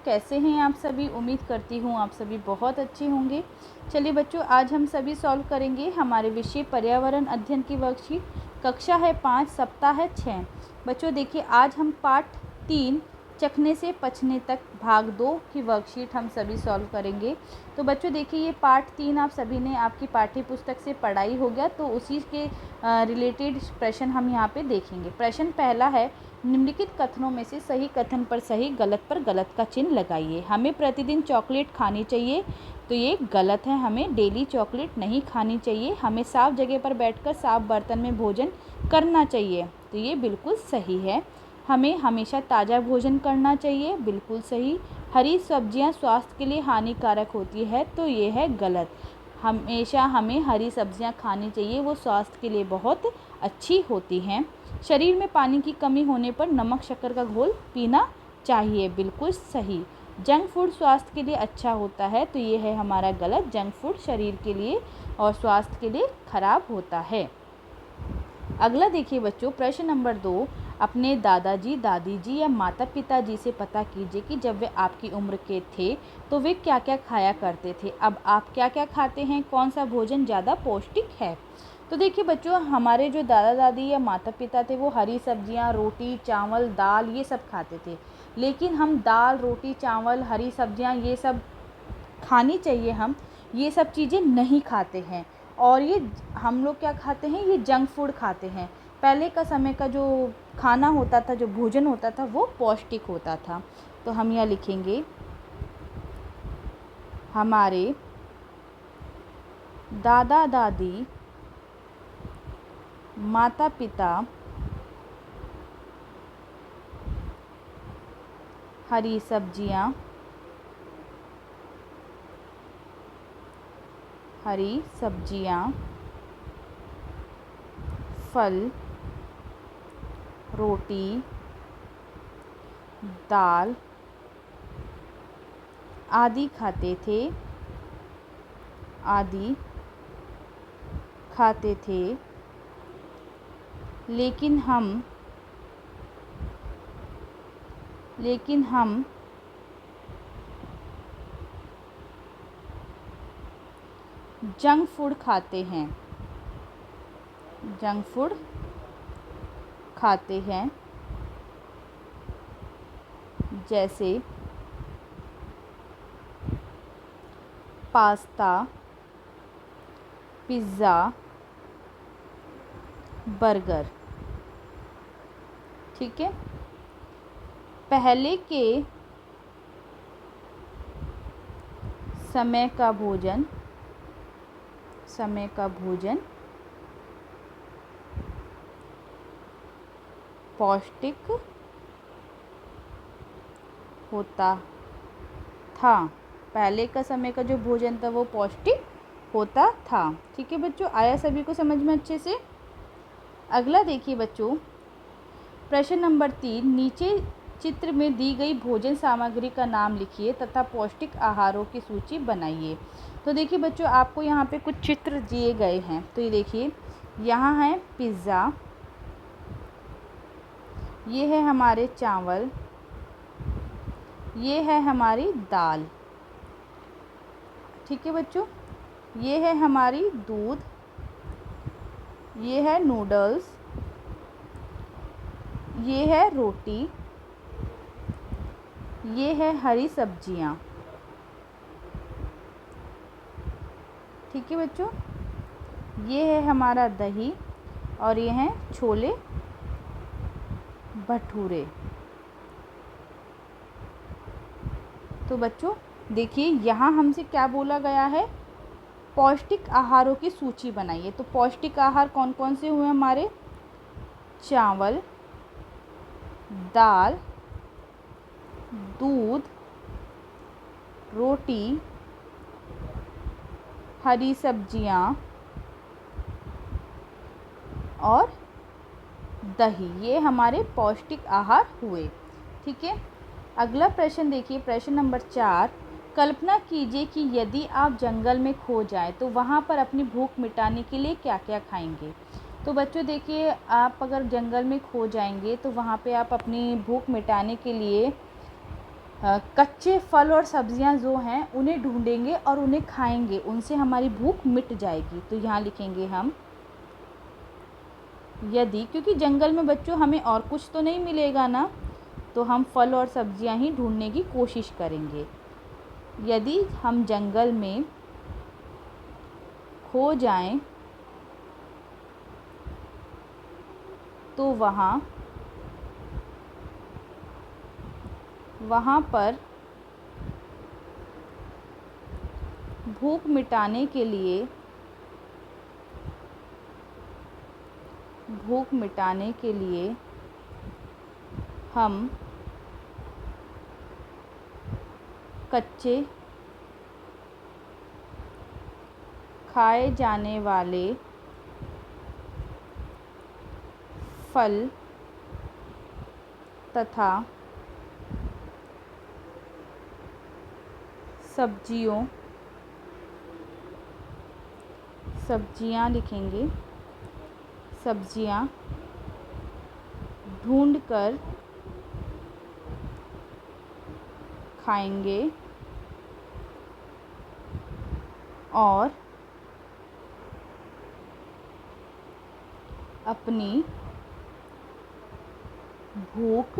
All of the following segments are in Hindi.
कैसे हैं आप सभी। उम्मीद करती हूँ आप सभी बहुत अच्छे होंगे। चलिए बच्चों, आज हम सभी सॉल्व करेंगे हमारे विषय पर्यावरण अध्ययन की वर्कशीट। कक्षा है 5, सप्ताह है 6। बच्चों देखिए, आज हम पाठ 3 चखने से पचने तक भाग 2 की वर्कशीट हम सभी सॉल्व करेंगे। तो बच्चों देखिए, ये पाठ 3 आप सभी ने आपकी पाठ्य पुस्तक से पढ़ाई हो गया, तो उसी के रिलेटेड प्रश्न हम यहाँ पे देखेंगे। प्रश्न पहला है, निम्नलिखित कथनों में से सही कथन पर सही, गलत पर गलत का चिन्ह लगाइए। हमें प्रतिदिन चॉकलेट खानी चाहिए, तो ये गलत है। हमें डेली चॉकलेट नहीं खानी चाहिए। हमें साफ जगह पर बैठकर साफ बर्तन में भोजन करना चाहिए, तो ये बिल्कुल सही है। हमें हमेशा ताज़ा भोजन करना चाहिए, बिल्कुल सही। हरी सब्जियां स्वास्थ्य के लिए हानिकारक होती है, तो ये है गलत। हमेशा हमें हरी सब्जियां खानी चाहिए, वो स्वास्थ्य के लिए बहुत अच्छी होती हैं। शरीर में पानी की कमी होने पर नमक शक्कर का घोल पीना चाहिए, बिल्कुल सही। जंक फूड स्वास्थ्य के लिए अच्छा होता है, तो ये है हमारा गलत। जंक फूड शरीर के लिए और स्वास्थ्य के लिए खराब होता है। अगला देखिए बच्चों, प्रश्न नंबर 2, अपने दादाजी, दादी जी या माता पिता जी से पता कीजिए कि जब वे आपकी उम्र के थे तो वे क्या क्या खाया करते थे। अब आप क्या क्या खाते हैं, कौन सा भोजन ज़्यादा पौष्टिक है। तो देखिए बच्चों, हमारे जो दादा दादी या माता पिता थे वो हरी सब्जियां, रोटी, चावल, दाल ये सब खाते थे। लेकिन हम दाल, रोटी, चावल, हरी सब्जियां ये सब खानी चाहिए, हम ये सब चीज़ें नहीं खाते हैं। और ये हम लोग क्या खाते हैं, ये जंक फूड खाते हैं। पहले का समय का जो खाना होता था, जो भोजन होता था, वो पौष्टिक होता था। तो हम यहाँ लिखेंगे, हमारे दादा दादी, माता पिता हरी सब्जियां, फल, रोटी, दाल आदि खाते थे। लेकिन हम जंक फूड खाते हैं, जैसे पास्ता, पिज़्ज़ा, बर्गर। ठीक है। पहले के समय का भोजन पौष्टिक होता था। पहले का समय का जो भोजन था वो पौष्टिक होता था। ठीक है बच्चों, आया सभी को समझ में अच्छे से। अगला देखिए बच्चों, प्रश्न नंबर 3, नीचे चित्र में दी गई भोजन सामग्री का नाम लिखिए तथा पौष्टिक आहारों की सूची बनाइए। तो देखिए बच्चों, आपको यहाँ पे कुछ चित्र दिए गए हैं। तो ये देखिए, यहाँ है पिज़्ज़ा, ये है हमारे चावल, ये है हमारी दाल। ठीक है बच्चों, ये है हमारी दूध, ये है नूडल्स, ये है रोटी, ये है हरी सब्जियां। ठीक है बच्चों, ये है हमारा दही और ये हैं छोले भटूरे। तो बच्चों देखिए, यहाँ हमसे क्या बोला गया है, पौष्टिक आहारों की सूची बनाइए। तो पौष्टिक आहार कौन कौन से हुए हमारे, चावल, दाल, दूध, रोटी, हरी सब्जियाँ और दही, ये हमारे पौष्टिक आहार हुए। ठीक है। अगला प्रश्न देखिए, प्रश्न नंबर 4, कल्पना कीजिए कि यदि आप जंगल में खो जाएं तो वहाँ पर अपनी भूख मिटाने के लिए क्या क्या खाएंगे। तो बच्चों देखिए, आप अगर जंगल में खो जाएंगे तो वहाँ पे आप अपनी भूख मिटाने के लिए कच्चे फल और सब्जियां जो हैं उन्हें ढूंढेंगे और उन्हें खाएंगे, उनसे हमारी भूख मिट जाएगी। तो यहाँ लिखेंगे हम यदि, क्योंकि जंगल में बच्चों हमें और कुछ तो नहीं मिलेगा ना, तो हम फल और सब्जियां ही ढूंढने की कोशिश करेंगे। यदि हम जंगल में खो जाएं तो वहाँ पर भूख मिटाने के लिए हम कच्चे खाए जाने वाले फल तथा सब्जियां लिखेंगे, सब्जियां ढूंढकर खाएंगे और अपनी भूख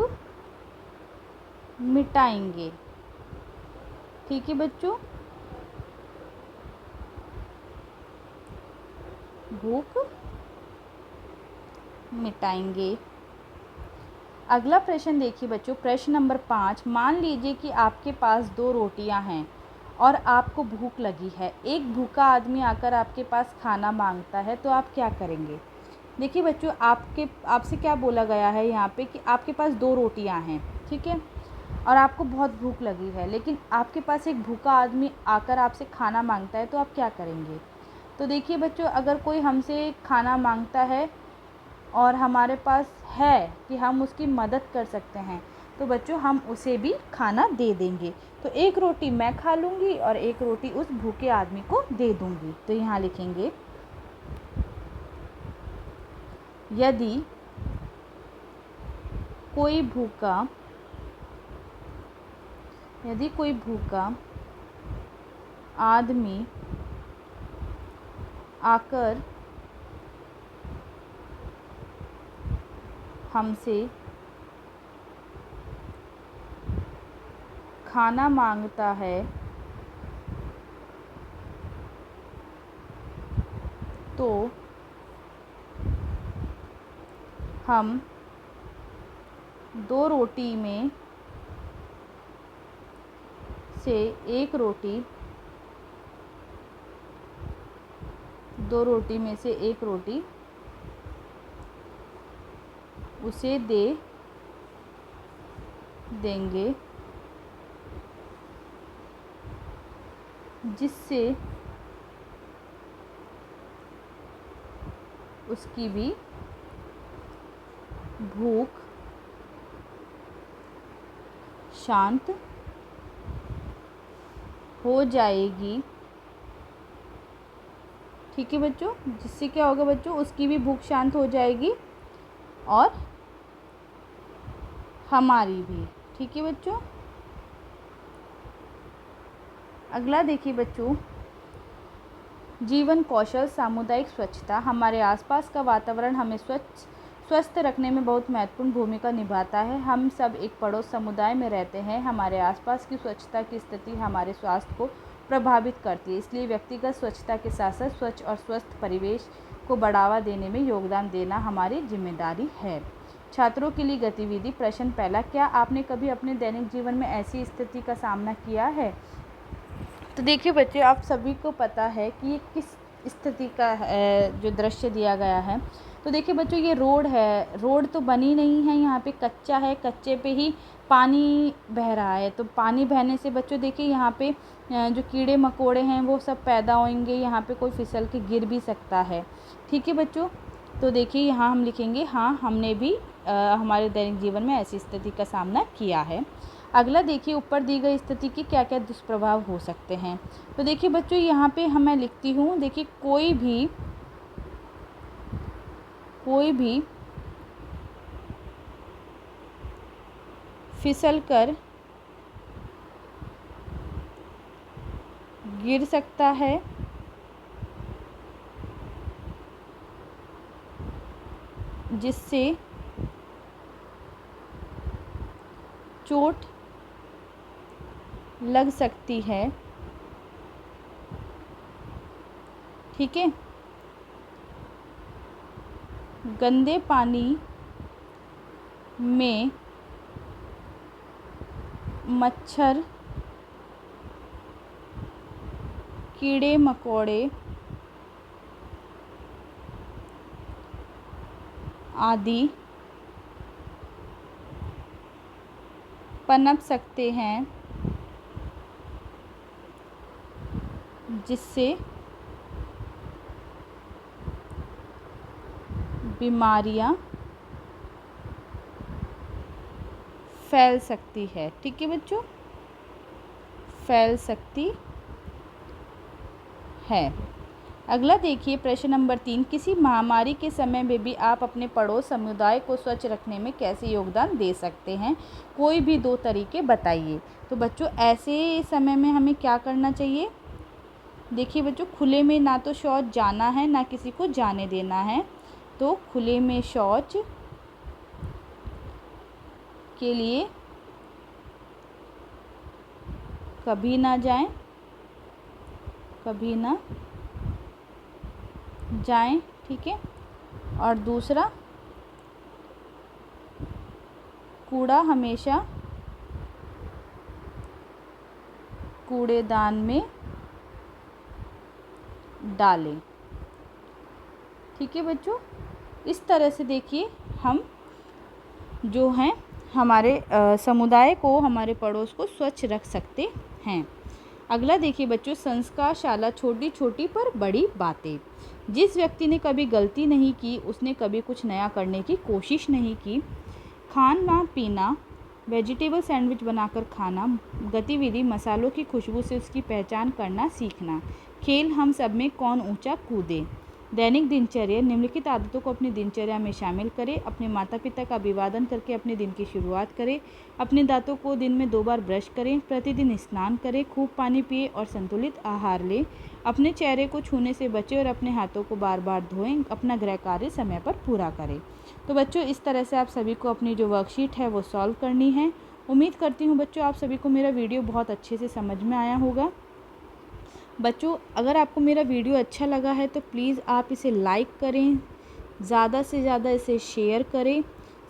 मिटाएंगे। ठीक है बच्चों, भूख मिटाएंगे। अगला प्रश्न देखिए बच्चों, प्रश्न नंबर 5। मान लीजिए कि आपके पास 2 रोटियां हैं और आपको भूख लगी है। एक भूखा आदमी आकर आपके पास खाना मांगता है, तो आप क्या करेंगे? देखिए बच्चों, आपसे क्या बोला गया है यहाँ पे कि आपके पास 2 रोटियां हैं, ठीक है, और आपको बहुत भूख लगी है, लेकिन आपके पास एक भूखा आदमी आकर आपसे खाना मांगता है, तो आप क्या करेंगे? तो देखिए बच्चों, अगर कोई हमसे खाना मांगता है और हमारे पास है कि हम उसकी मदद कर सकते हैं, तो बच्चों हम उसे भी खाना दे देंगे। तो एक रोटी मैं खा लूँगी और एक रोटी उस भूखे आदमी को दे दूँगी। तो यहाँ लिखेंगे यदि कोई भूखा आदमी आकर हमसे खाना मांगता है, तो हम 2 रोटी में से एक रोटी उसे दे देंगे, जिससे उसकी भी भूख शांत हो जाएगी। ठीक है बच्चों, जिससे क्या होगा बच्चों, उसकी भी भूख शांत हो जाएगी और हमारी भी। ठीक है बच्चों, अगला देखिए बच्चों, जीवन कौशल सामुदायिक स्वच्छता। हमारे आसपास का वातावरण हमें स्वस्थ रखने में बहुत महत्वपूर्ण भूमिका निभाता है। हम सब एक पड़ोस समुदाय में रहते हैं। हमारे आसपास की स्वच्छता की स्थिति हमारे स्वास्थ्य को प्रभावित करती है, इसलिए व्यक्तिगत स्वच्छता के साथ साथ स्वच्छ और स्वस्थ परिवेश को बढ़ावा देने में योगदान देना हमारी जिम्मेदारी है। छात्रों के लिए गतिविधि। प्रश्न पहला, क्या आपने कभी अपने दैनिक जीवन में ऐसी स्थिति का सामना किया है? तो देखिए बच्चे, आप सभी को पता है कि ये किस स्थिति का जो दृश्य दिया गया है। तो देखिए बच्चों, ये रोड है, रोड तो बनी नहीं है, यहाँ पे कच्चा है, कच्चे पे ही पानी बह रहा है। तो पानी बहने से बच्चों देखिए यहाँ पे जो कीड़े मकोड़े हैं वो सब पैदा होंगे, यहाँ पे कोई फिसल के गिर भी सकता है। ठीक है बच्चों, तो देखिए यहाँ हम लिखेंगे हाँ, हमने भी हमारे दैनिक जीवन में ऐसी स्थिति का सामना किया है। अगला देखिए, ऊपर दी गई स्थिति के क्या क्या दुष्प्रभाव हो सकते हैं। तो देखिए बच्चों, यहाँ पे मैं लिखती हूँ, देखिए कोई भी फिसल कर गिर सकता है, जिससे चोट लग सकती है। ठीक है। गंदे पानी में मच्छर, कीड़े मकोड़े आदि पनप सकते हैं, जिससे बीमारियां फैल सकती है। ठीक है बच्चों, फैल सकती है। अगला देखिए प्रश्न नंबर 3, किसी महामारी के समय में भी आप अपने पड़ोस समुदाय को स्वच्छ रखने में कैसे योगदान दे सकते हैं? कोई भी 2 तरीके बताइए। तो बच्चों ऐसे समय में हमें क्या करना चाहिए? देखिए बच्चों, खुले में ना तो शौच जाना है, ना किसी को जाने देना है। तो खुले में शौच के लिए कभी ना जाएं, कभी ना जाएं। ठीक है। और दूसरा, कूड़ा हमेशा कूड़ेदान में डालें। ठीक है बच्चों, इस तरह से देखिए हम जो हैं हमारे समुदाय को, हमारे पड़ोस को स्वच्छ रख सकते हैं। अगला देखिए बच्चों, संस्कार शाला छोटी छोटी पर बड़ी बातें। जिस व्यक्ति ने कभी गलती नहीं की, उसने कभी कुछ नया करने की कोशिश नहीं की। खाना पीना, वेजिटेबल सैंडविच बनाकर खाना, गतिविधि, मसालों की खुशबू से उसकी पहचान करना सीखना। खेल, हम सब में कौन ऊंचा कूदे। दैनिक दिनचर्या, निम्नलिखित आदतों को अपनी दिनचर्या में शामिल करें। अपने माता पिता का अभिवादन करके अपने दिन की शुरुआत करें। अपने दांतों को दिन में 2 बार ब्रश करें। प्रतिदिन स्नान करें। खूब पानी पिए और संतुलित आहार लें। अपने चेहरे को छूने से बचें और अपने हाथों को बार बार धोएं। अपना गृह कार्य समय पर पूरा करें। तो बच्चों इस तरह से आप सभी को अपनी जो वर्कशीट है वो सॉल्व करनी है। उम्मीद करती हूँ बच्चों आप सभी को मेरा वीडियो बहुत अच्छे से समझ में आया होगा। बच्चों अगर आपको मेरा वीडियो अच्छा लगा है तो प्लीज़ आप इसे लाइक करें, ज़्यादा से ज़्यादा इसे शेयर करें।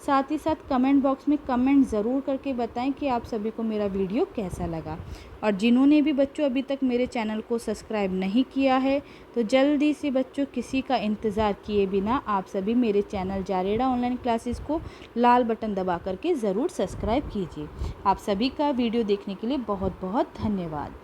साथ ही साथ कमेंट बॉक्स में कमेंट ज़रूर करके बताएं कि आप सभी को मेरा वीडियो कैसा लगा। और जिन्होंने भी बच्चों अभी तक मेरे चैनल को सब्सक्राइब नहीं किया है तो जल्दी से बच्चों किसी का इंतज़ार किए बिना आप सभी मेरे चैनल जारेडा ऑनलाइन क्लासेस को लाल बटन दबा करके ज़रूर सब्सक्राइब कीजिए। आप सभी का वीडियो देखने के लिए बहुत बहुत धन्यवाद।